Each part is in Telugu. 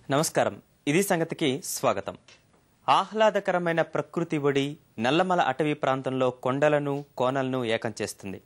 నమస్కారం. ఇది సంగతికి స్వాగతం. ఆహ్లాదకరమైన ప్రకృతి ఒడి నల్లమల అటవీ ప్రాంతంలో కొండలను కోనలను ఏకం చేస్తుంది.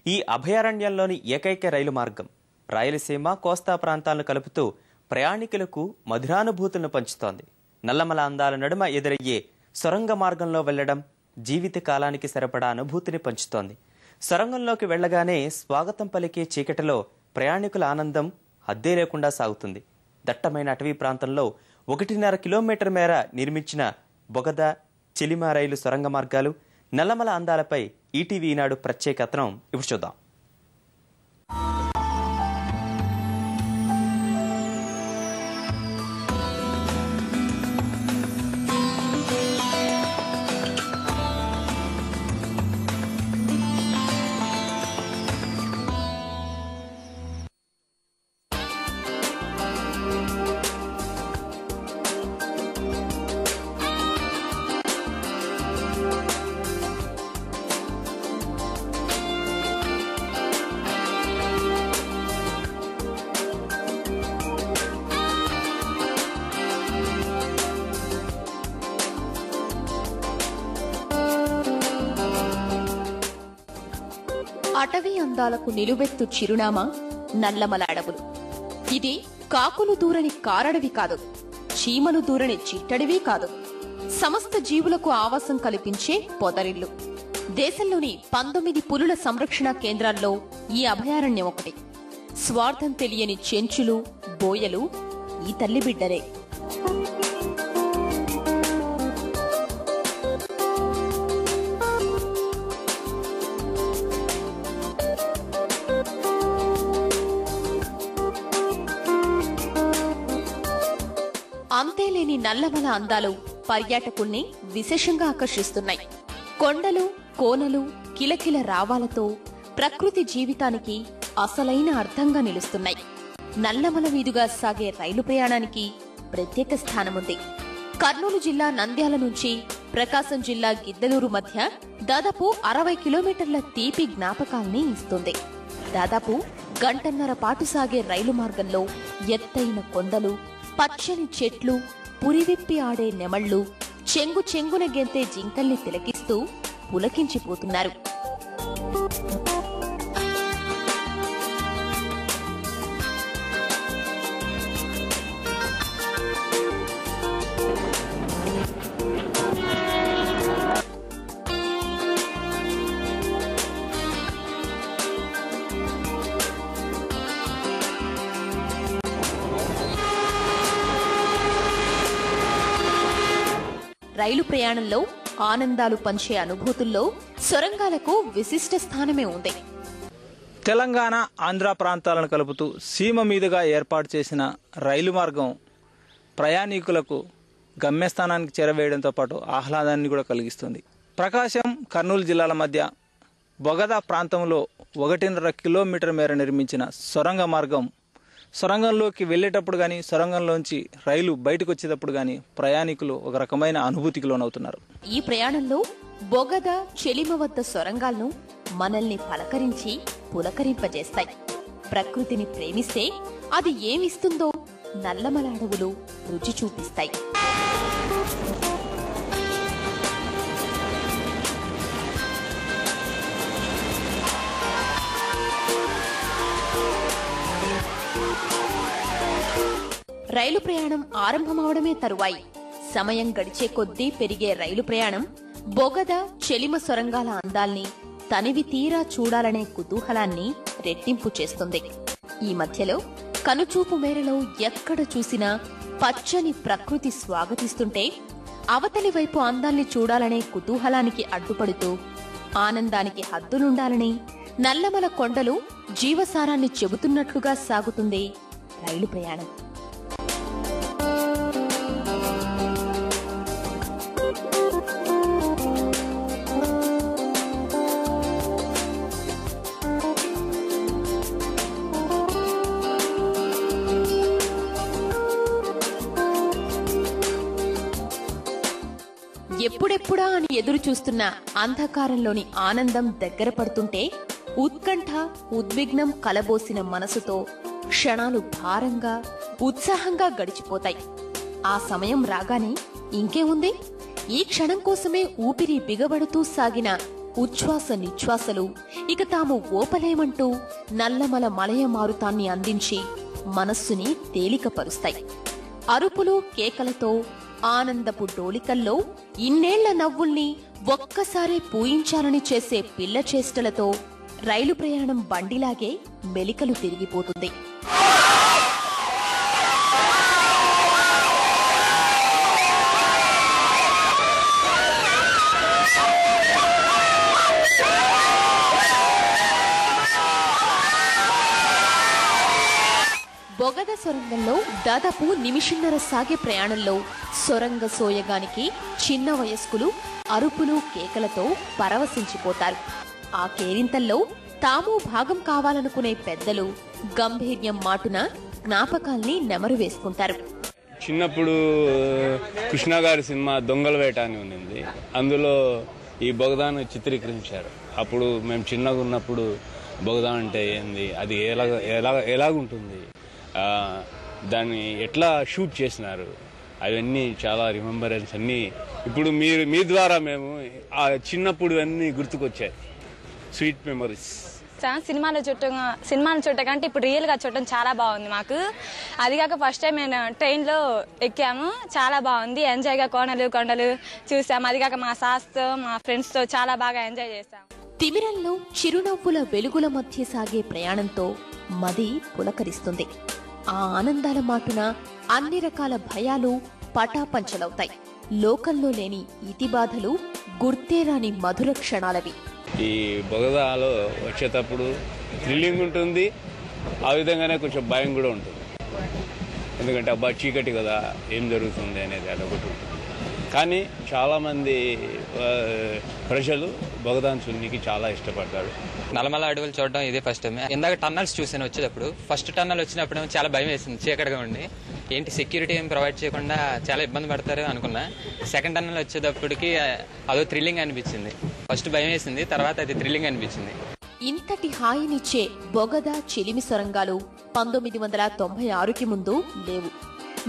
ఈ అభయారణ్యంలోని ఏకైక రైలు మార్గం రాయలసీమ కోస్తా ప్రాంతాలను కలుపుతూ ప్రయాణికులకు మధురానుభూతులను పంచుతోంది. నల్లమల అందాల నడుమ ఎదురయ్యే సొరంగ మార్గంలో వెళ్లడం జీవిత కాలానికి సరిపడా అనుభూతిని పంచుతోంది. సొరంగంలోకి వెళ్లగానే స్వాగతం పలికే చీకటిలో ప్రయాణికుల ఆనందం హద్దే లేకుండా సాగుతుంది. దట్టమైన అటవీ ప్రాంతంలో 1.5 కిలోమీటర్ మేర నిర్మించిన బొగద చెలిమ రైలు సొరంగ మార్గాలు నల్లమల అందాలపై ఈటీవీ ఈనాడు ప్రత్యేక కథనం ఇప్పుడు చూద్దాం. అటవీ అందాలకు నిలువెత్తు చిరునామా నల్లమల అడవులు. ఇది కాకులు దూరని కారడవి కాదు, చీమలు దూరని చిట్టడివి కాదు, సమస్త జీవులకు ఆవాసం కల్పించే పొదరిల్లు. దేశంలోని 19 పులుల సంరక్షణ కేంద్రాల్లో ఈ అభయారణ్యం ఒకటి. స్వార్థం తెలియని చెంచులు, బోయలు ఈ తల్లి బిడ్డరే. అంతేలేని నల్లమల అందాలు పర్యాటకుల్ని విశేషంగా ఆకర్షిస్తున్నాయి. కొండలు కోనలు కిలకిల రావాలతో ప్రకృతి జీవితానికి అసలైన అర్థంగా నిలుస్తున్నాయి. నల్లమల మీదుగా సాగే రైలు ప్రయాణానికి ప్రత్యేక స్థానముంది. కర్నూలు జిల్లా నంద్యాల నుంచి ప్రకాశం జిల్లా గిద్దలూరు మధ్య దాదాపు 60 కిలోమీటర్ల తీపి జ్ఞాపకాల్ని ఇస్తుంది. దాదాపు గంటన్నర పాటు సాగే రైలు మార్గంలో ఎత్తైన కొండలు, పచ్చని చెట్లు, పురివిప్పి ఆడే నెమళ్లు, చెంగు చెంగున గెంతే జింకల్ని తిలకిస్తూ పులకించిపోతున్నారు. రైలు ప్రయాణంలో ఆనందాలు పంచే అనుభూతుల్లో సొరంగాలకు విశిష్ట స్థానమే ఉంది. తెలంగాణ ఆంధ్ర ప్రాంతాలను కలుపుతూ సీమ మీదుగా ఏర్పాటు చేసిన రైలు మార్గం ప్రయాణికులకు గమ్యస్థానానికి చేరవేయడంతో పాటు ఆహ్లాదాన్ని కూడా కలిగిస్తుంది. ప్రకాశం కర్నూలు జిల్లాల మధ్య బొగద ప్రాంతంలో 1.5 కిలోమీటర్ మేర నిర్మించిన సొరంగ మార్గం సొరంగంలోకి వెళ్లేటప్పుడు గానీ, సొరంగంలోంచి రైలు బయటకు వచ్చేటప్పుడు గానీ ప్రయాణికులు ఒక రకమైన అనుభూతికి లోనవుతున్నారు. ఈ ప్రయాణంలో బొగద చెలిమ వద్ద సొరంగాలను మనల్ని పలకరించి పులకరింపజేస్తాయి. ప్రకృతిని ప్రేమిస్తే అది ఏమిస్తుందో నల్లమల అడవులు రుచి చూపిస్తాయి. రైలు ప్రయాణం ఆరంభమవడమే తరువాయి సమయం గడిచే కొద్దీ పెరిగే రైలు ప్రయాణం బొగద చెలిమ సొరంగాల అందాల్ని తనివి తీరా చూడాలనే కుతూహలాన్ని రెట్టింపు చేస్తుంది. ఈ మధ్యలో కనుచూపు మేరలో ఎక్కడ చూసినా పచ్చని ప్రకృతి స్వాగతిస్తుంటే అవతలి వైపు అందాల్ని చూడాలనే కుతూహలానికి అడ్డుపడుతూ ఆనందానికి హద్దులుండాలని నల్లమల కొండలు జీవసారాన్ని చెబుతున్నట్లుగా సాగుతుంది రైలు ప్రయాణం. ఎప్పుడెప్పుడా అని ఎదురు చూస్తున్న అంధకారంలోని ఆనందం దగ్గర పడుతుంటే ఉత్కంఠ ఉద్విగ్నం కలబోసిన మనసుతో క్షణాలు భారంగా ఉత్సాహంగా గడిచిపోతాయి. ఆ సమయం రాగానే ఇంకేముంది, ఈ క్షణం కోసమే ఊపిరి బిగబడుతూ సాగిన ఉచ్ఛ్వాస నిశ్వాసలు ఇక తాము ఓపలేమంటూ నల్లమల మలయ మారుతాన్ని అందించి మనస్సుని తేలికపరుస్తాయి. అరుపులు కేకలతో ఆనందపు డోలికల్లో ఇన్నేళ్ల నవ్వుల్ని ఒక్కసారే పూయించాలని చేసే పిల్ల చేష్టలతో రైలు ప్రయాణం బండిలాగే మెలికలు తిరిగిపోతుంది. బొగద సొరంగంలో దాదాపు నిమిషన్నర సాగే ప్రయాణంలో సొరంగ సోయగానికి చిన్న వయస్కులు అరుపులు కేకలతో పరవశించిపోతారు. ఆ కేరింతల్లో తాము భాగం కావాలనుకునే పెద్దలు గంభీర్యం మాటున జ్ఞాపకాల్ని నెమరు వేసుకుంటారు. చిన్నప్పుడు కృష్ణ గారి సినిమా దొంగల వేట అని ఉంది. అందులో ఈ బొగదాను చిత్రీకరించారు. అప్పుడు మేము చిన్నగా ఉన్నప్పుడు బొగదా అంటే ఏంది, అది ఎలాగుంటుంది, దాన్ని ఎట్లా షూట్ చేసినారు, అవన్నీ చాలా రిమెంబరెన్స్ అన్నీ ఇప్పుడు మీ ద్వారా మేము ఆ చిన్నప్పుడు అన్నీ గుర్తుకొచ్చాయి. Sweet memories. సినిమాలో చూడటం ఇప్పుడు రియల్ గా చూడటం చాలా బాగుంది మాకు. అది కాక ఫస్ట్ టైం మేము ట్రైన్ లో ఎక్కాము, చాలా బాగుంది. ఎంజాయ్ గా కొండలు చూసాము. అది కాక మా సాస్తో మా ఫ్రెండ్స్ తో చాలా బాగా ఎంజాయ్ చేసాము. తిమిరంలో చిరునవ్వుల వెలుగుల మధ్య సాగే ప్రయాణంతో మది పులకరిస్తుంది. ఆ ఆనందాల మాటున అన్ని రకాల భయాలు పటాపంచలవుతాయి. లోకంలో లేని ఇతిబాధలు గుర్తేరాని మధుర క్షణాలవి. ఈ బొగదాలో వచ్చేటప్పుడు థ్రిల్లింగ్ ఉంటుంది, ఆ విధంగానే కొంచెం భయం కూడా ఉంటుంది. ఎందుకంటే అబ్బా చీకటి కదా, ఏం జరుగుతుంది అనేది అదొకటి ఉంటుంది. కానీ చాలామంది ప్రజలు బొగదాన్ చున్నీకి చాలా ఇష్టపడతారు. నల్లమల అడవులు చూడడం ఇదే ఫస్ట్ టైం. ఇందాక టన్నల్స్ చూసాను వచ్చేటప్పుడు. ఫస్ట్ టన్నల్ వచ్చినప్పుడు చాలా భయం వేసింది, చీకటిగా ఉండి ఏంటి సెక్యూరిటీ ఏం ప్రొవైడ్ చేయకుండా చాలా ఇబ్బంది పడతారు అనుకున్నా. సెకండ్ టన్నల్ వచ్చేటప్పటికి అదో థ్రిల్లింగ్ అనిపించింది. ఫస్ట్ భయం వేసింది, తర్వాత అది థ్రిల్లింగ్ అనిపించింది. ఇంతటి హాయినిచ్చే బొగద చిలిమి సొరంగాలు 1996కి ముందు లేవు.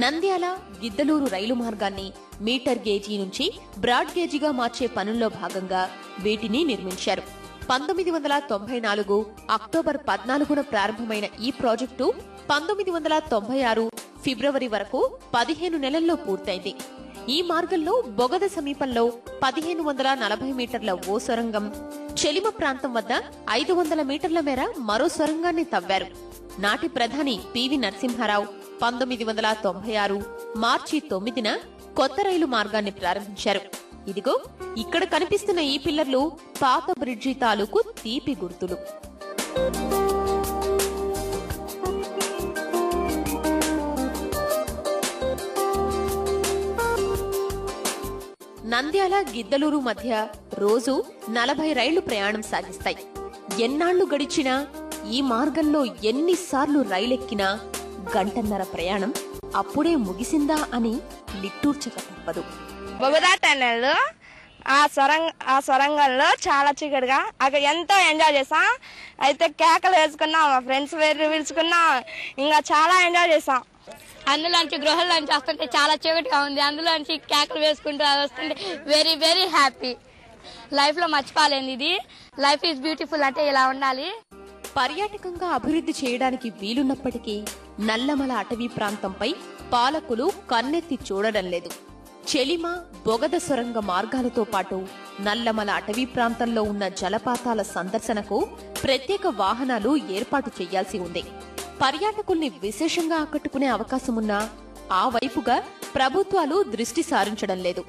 నంద్యాల గిద్దలూరు రైలు మార్గాన్ని మీటర్ గేజీ నుంచి బ్రాడ్ గేజీగా మార్చే పనుల్లో భాగంగా వీటిని నిర్మించారు. 1994 అక్టోబర్ 14న ప్రారంభమైన ఈ ప్రాజెక్టు 1996 ఫిబ్రవరి వరకు 15 నెలల్లో పూర్తయింది. ఈ మార్గంలో బొగద సమీపంలో 1540 మీటర్ల ఓ సొరంగం, చెలిమ ప్రాంతం వద్ద 500 మీటర్ల మేర మరో సొరంగాన్ని తవ్వారు. నాటి ప్రధాని పివి నరసింహారావు 1996 మార్చి 9న కొత్త రైలు మార్గాన్ని ప్రారంభించారు. ఇదిగో ఇక్కడ కనిపిస్తున్న ఈ పిల్లర్లు పాత బ్రిడ్జి తాలూకు తీపి గుర్తులు. నంద్యాల గిద్దలూరు మధ్య రోజు 40 రైళ్లు ప్రయాణం సాగిస్తాయి. ఎన్నాళ్లు గడిచినా ఈ మార్గంలో ఎన్నిసార్లు రైలెక్కినా గంటన్నర ప్రయాణం అప్పుడే ముగిసిందా అని నిట్టూర్చక తప్పదు. బొగదా టన్నెల్ ఆ సొరంగంలో చాలా చీకటిగా అక్కడ ఎంతో ఎంజాయ్ చేసాం. అయితే కేకలు వేసుకున్నాం, మా ఫ్రెండ్స్ వేరు పిలుచుకున్నాం, ఇంకా చాలా ఎంజాయ్ చేసాం. అందులోంచి గృహంలోంచి వస్తుంటే చాలా చీకటిగా ఉంది. అందులోంచి కేకలు వేసుకుంటూ వస్తుంటే వెరీ వెరీ హ్యాపీ. లైఫ్ లో మర్చిపోలేంది ఇది. లైఫ్ ఈజ్ బ్యూటిఫుల్ అంటే ఇలా ఉండాలి. పర్యాటకంగా అభివృద్ధి చేయడానికి వీలున్నప్పటికీ నల్లమల అటవీ ప్రాంతంపై పాలకులు కన్నెత్తి చూడడం లేదు. చెలిమ బొగద సొరంగ మార్గాలతో పాటు నల్లమల అటవీ ప్రాంతంలో ఉన్న జలపాతాల సందర్శనకు ప్రత్యేక వాహనాలు ఏర్పాటు చేయాల్సి ఉంది. పర్యాటకుల్ని విశేషంగా ఆకట్టుకునే అవకాశమున్నా ఆ వైపుగా ప్రభుత్వాలు దృష్టి సారించడం లేదు.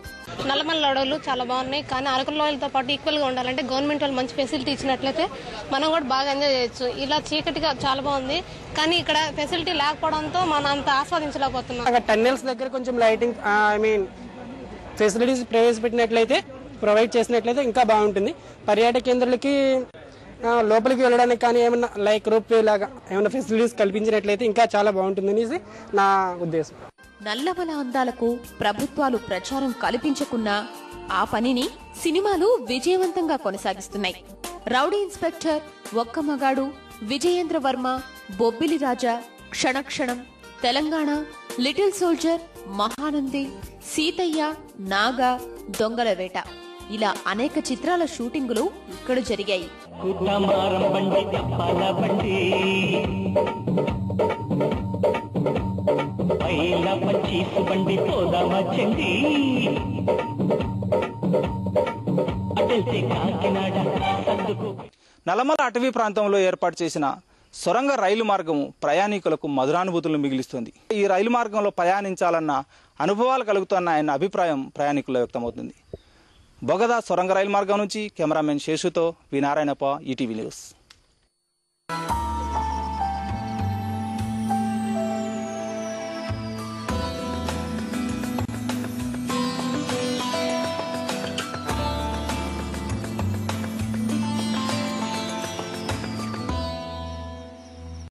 నల్లమల అడవులు చాలా బాగున్నాయి, కానీ అరకు లోయలతో పాటు ఈక్వల్ గా ఉండాలంటే గవర్నమెంట్ వాళ్ళు మంచి ఫెసిలిటీ ఇచ్చినట్లయితే మనం కూడా బాగా ఎంజాయ్ చేయొచ్చు. ఇలా చీకటిగా చాలా బాగుంది, కానీ ఇక్కడ ఫెసిలిటీ లేకపోవడంతో మనం అంత ఆస్వాదించలేకపోతున్నాం. అక్కడ టన్నెల్స్ దగ్గర కొంచెం లైటింగ్ ఫెసిలిటీస్ ప్రొవైడ్ చేసినట్లయితే ఇంకా బాగుంటుంది. పర్యాటక కేంద్రాలకి లోపలికి వెళ్ళడానికి కానీ ఏమన్నా లైక్ రోప్ వే లాగా ఏమైనా ఫెసిలిటీస్ కల్పించినట్లయితే ఇంకా చాలా బాగుంటుందనేసి నా ఉద్దేశం. నల్లమల అందాలకు ప్రభుత్వాలు ప్రచారం కల్పించకున్నా ఆ పనిని సినిమాలు విజయవంతంగా కొనసాగిస్తున్నాయి. రౌడీ ఇన్స్పెక్టర్, ఒక్క మగాడు, విజయేంద్ర వర్మ, బొబ్బిలి రాజా, క్షణక్షణం, తెలంగాణ, లిటిల్ సోల్జర్, మహానంది, సీతయ్య, నాగా, దొంగల వేట ఇలా అనేక చిత్రాల షూటింగులు ఇక్కడ జరిగాయి. నల్లమల అటవీ ప్రాంతంలో ఏర్పాటు చేసిన సొరంగ రైలు మార్గము ప్రయాణికులకు మధురానుభూతులు మిగిలిస్తుంది. ఈ రైలు మార్గంలో ప్రయాణించాలన్న అనుభవాలు కలుగుతున్నాయన్న అభిప్రాయం ప్రయాణికుల్లో వ్యక్తమవుతుంది. బొగదా సొరంగ రైలు మార్గం నుంచి కెమెరామెన్ శేషుతో వి నారాయణప్ప, ఈటీవీ న్యూస్.